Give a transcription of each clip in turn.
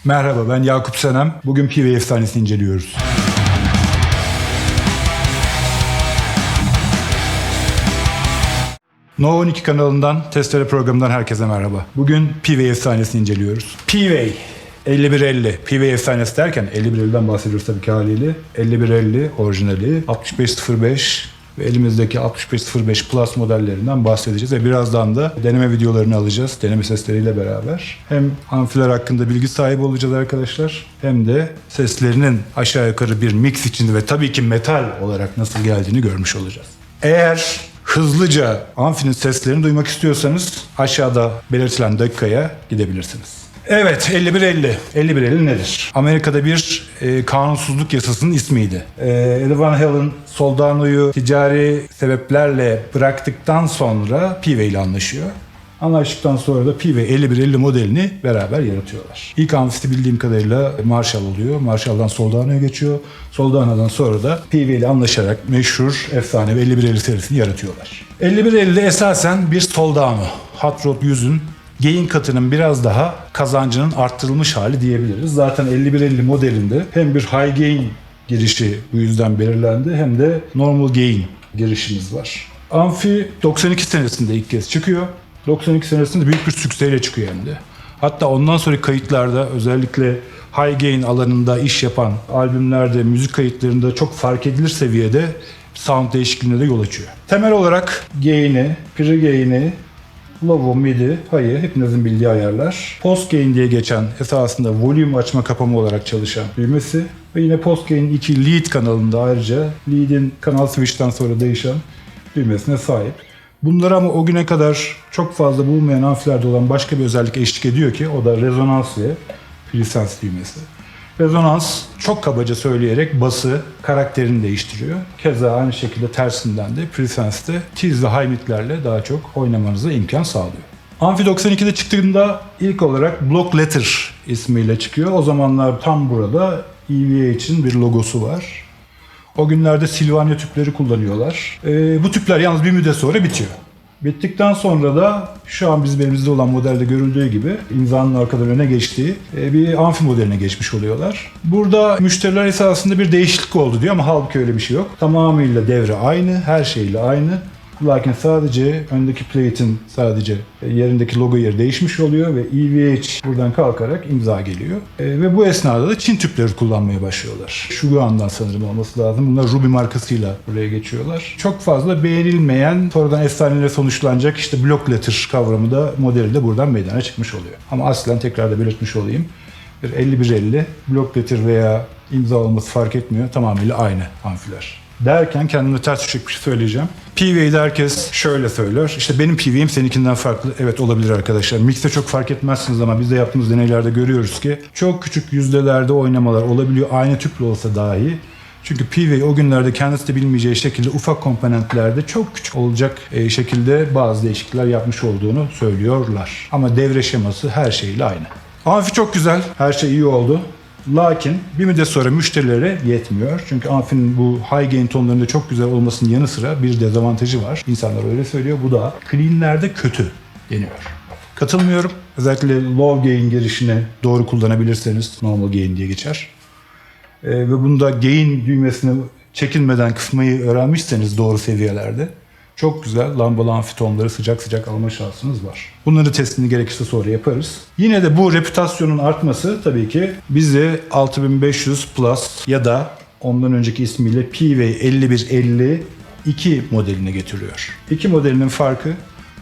Merhaba, ben Yakup Senem. Bugün P-Wave efsanesini inceliyoruz. No 12 kanalından, Testere programından herkese merhaba. Bugün P-Wave efsanesini inceliyoruz. P-Wave 5150. P-Wave efsanesi derken 5150'den bahsediyoruz tabii ki haliyle. 5150 orijinali, 6505 ve elimizdeki 6505 Plus modellerinden bahsedeceğiz ve birazdan da deneme videolarını alacağız, deneme sesleriyle beraber. Hem amfiler hakkında bilgi sahibi olacağız arkadaşlar, hem de seslerinin aşağı yukarı bir mix içinde ve tabii ki metal olarak nasıl geldiğini görmüş olacağız. Eğer hızlıca amfinin seslerini duymak istiyorsanız aşağıda belirtilen dakikaya gidebilirsiniz. Evet, 5150. 5150 nedir? Amerika'da bir kanunsuzluk yasasının ismiydi. Eddie Van Halen Soldano'yu ticari sebeplerle bıraktıktan sonra P-Wave ile anlaşıyor. Anlaştıktan sonra da P-Wave 5150 modelini beraber yaratıyorlar. İlk amfisi bildiğim kadarıyla Marshall oluyor. Marshall'dan Soldano'ya geçiyor. Soldano'dan sonra da P-Wave ile anlaşarak meşhur, efsane ve 5150 serisini yaratıyorlar. 5150 esasen bir Soldano. Hot Rod 100'ün gain katının biraz daha kazancının arttırılmış hali diyebiliriz. Zaten 5150 modelinde hem bir high gain girişi bu yüzden belirlendi, hem de normal gain girişimiz var. Amfi 92 senesinde ilk kez çıkıyor. 92 senesinde büyük bir sükseyle çıkıyor hem de. Hatta ondan sonraki kayıtlarda, özellikle high gain alanında iş yapan albümlerde, müzik kayıtlarında çok fark edilir seviyede sound değişikliğine de yol açıyor. Temel olarak gain'i, pre-gain'i, low, midi, high'ı hepinizin bildiği ayarlar. Post gain diye geçen, esasında volume açma kapama olarak çalışan düğmesi ve yine post gain'in 2 lead kanalında ayrıca lead'in kanal switch'ten sonra değişen düğmesine sahip. Bunlar ama o güne kadar çok fazla bulunmayan amfilerde olan başka bir özellik eşlik ediyor ki o da rezonans ve presence düğmesi. Rezonans, çok kabaca söyleyerek bası, karakterini değiştiriyor. Keza aynı şekilde tersinden de presence'de tiz ve high mid'lerle daha çok oynamanıza imkan sağlıyor. Amfi 92'de çıktığında ilk olarak Block Letter ismiyle çıkıyor. O zamanlar tam burada EVH'in bir logosu var. O günlerde Silvania tüpleri kullanıyorlar. Bu tüpler yalnız bir müddet sonra bitiyor. Bittikten sonra da şu an bizim elimizde olan modelde görüldüğü gibi imzanın arkadan öne geçtiği bir amfi modeline geçmiş oluyorlar. Burada müşteriler esasında bir değişiklik oldu diyor ama halbuki öyle bir şey yok. Tamamıyla devre aynı, her şeyle aynı. Lakin sadece öndeki plate'in sadece yerindeki logo yeri değişmiş oluyor ve EVH buradan kalkarak imza geliyor. Ve bu esnada da Çin tüpleri kullanmaya başlıyorlar. Shuguan'dan sanırım olması lazım. Bunlar Ruby markasıyla buraya geçiyorlar. Çok fazla beğenilmeyen, sonradan efsaneyle sonuçlanacak işte Block Letter kavramı da, modeli de buradan meydana çıkmış oluyor. Ama aslen tekrar da belirtmiş olayım. Bir 5150 Block Letter veya imza olması fark etmiyor. Tamamıyla aynı amfiler. Derken kendime ters düşecek bir şey söyleyeceğim. P-Wave'de herkes şöyle söyler. İşte benim P-Wave'im seninkinden farklı. Evet, olabilir arkadaşlar. Mix'te çok fark etmezsiniz ama biz de yaptığımız deneylerde görüyoruz ki çok küçük yüzdelerde oynamalar olabiliyor. Aynı tüplü olsa dahi. Çünkü P-Wave o günlerde kendisi de bilmeyeceği şekilde ufak komponentlerde çok küçük olacak şekilde bazı değişiklikler yapmış olduğunu söylüyorlar. Ama devre şeması her şeyle aynı. Amfi çok güzel. Her şey iyi oldu. Lakin bir müddet sonra müşterilere yetmiyor. Çünkü amfinin bu high gain tonlarında çok güzel olmasının yanı sıra bir dezavantajı var. İnsanlar öyle söylüyor. Bu da clean'lerde kötü deniyor. Katılmıyorum. Özellikle low gain girişini doğru kullanabilirseniz normal gain diye geçer. Ve bunda gain düğmesini çekinmeden kısmayı öğrenmişseniz doğru seviyelerde çok güzel lambalı amfi tonları sıcak sıcak alma şansınız var. Bunları testini gerekirse sonra yaparız. Yine de bu reputasyonun artması tabii ki bizi 6500 Plus ya da ondan önceki ismiyle P-Wave 5152 modeline getiriyor. İki modelinin farkı,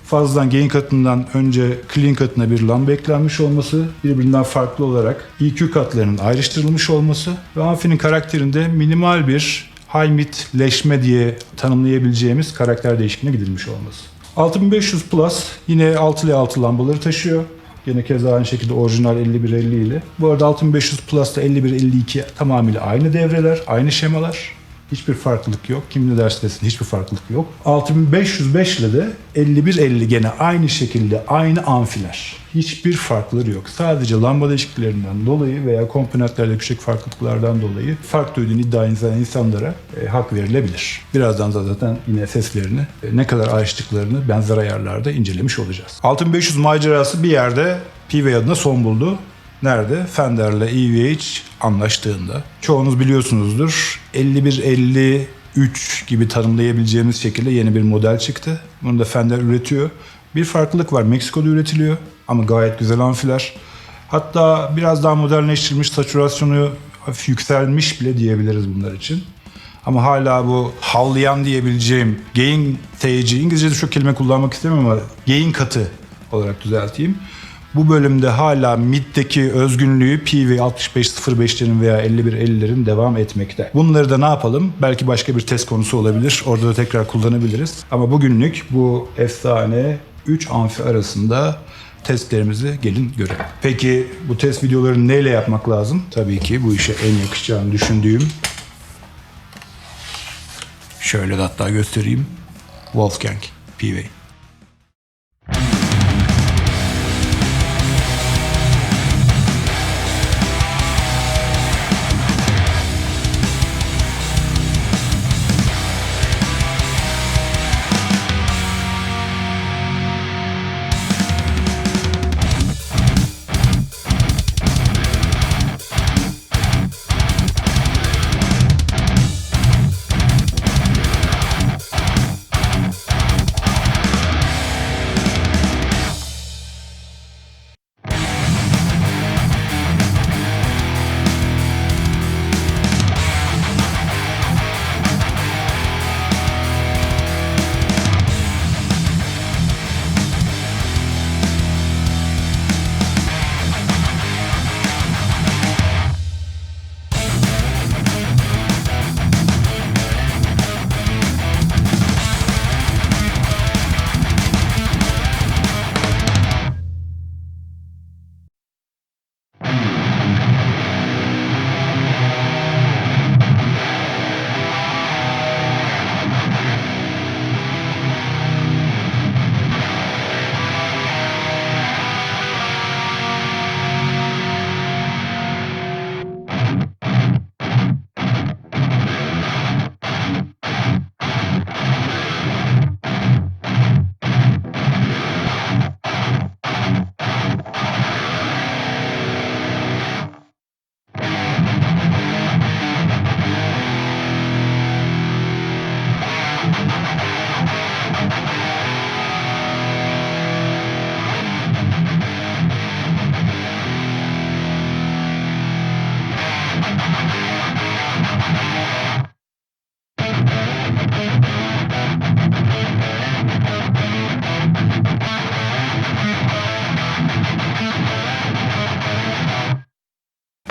fazladan gain katından önce clean katına bir lamba eklenmiş olması, birbirinden farklı olarak EQ katlarının ayrıştırılmış olması ve amfinin karakterinde minimal bir high midleşme diye tanımlayabileceğimiz karakter değişikliğine gidilmiş olması. 6500 Plus yine 6L6 lambaları taşıyor. Yine keza aynı şekilde orijinal 5150 ile. Bu arada 6500 Plus ile 5152 tamamıyla aynı devreler, aynı şemalar. Hiçbir farklılık yok. Kim ne derse desin hiçbir farklılık yok. 6505 ile de 5150 gene aynı şekilde aynı amfiler. Hiçbir farkları yok. Sadece lamba değişikliklerinden dolayı veya komponentlerde küçük farklılıklardan dolayı fark duyduğunu iddia eden insanlara hak verilebilir. Birazdan da zaten yine seslerini, ne kadar ayrıştıklarını benzer ayarlarda incelemiş olacağız. 6500 macerası bir yerde P-Wave adına son buldu. Nerede? Fender'le EVH anlaştığında. Çoğunuz biliyorsunuzdur. 5153 gibi tanımlayabileceğimiz şekilde yeni bir model çıktı. Bunu da Fender üretiyor. Bir farklılık var. Meksiko'da üretiliyor ama gayet güzel amfiler. Hatta biraz daha modernleştirilmiş, satürasyonu hafif yükselmiş bile diyebiliriz bunlar için. Ama hala bu havlayan diyebileceğim gain stage'i, İngilizce'de şu kelime kullanmak istemiyorum ama gain katı olarak düzelteyim. Bu bölümde hala mid'deki özgünlüğü PV6505'lerin veya 5150'lerin devam etmekte. Bunları da ne yapalım? Belki başka bir test konusu olabilir. Orada da tekrar kullanabiliriz. Ama bugünlük bu efsane 3 amfi arasında testlerimizi gelin görelim. Peki bu test videolarını neyle yapmak lazım? Tabii ki bu işe en yakışacağını düşündüğüm, şöyle de hatta göstereyim, Wolfgang PV.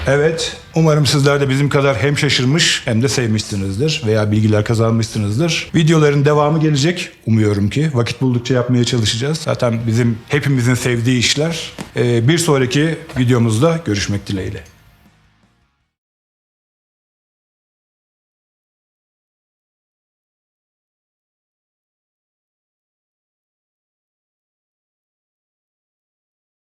Evet, umarım sizler de bizim kadar hem şaşırmış hem de sevmişsinizdir veya bilgiler kazanmışsınızdır. Videoların devamı gelecek. Umuyorum ki vakit buldukça yapmaya çalışacağız. Zaten bizim hepimizin sevdiği işler. Bir sonraki videomuzda görüşmek dileğiyle.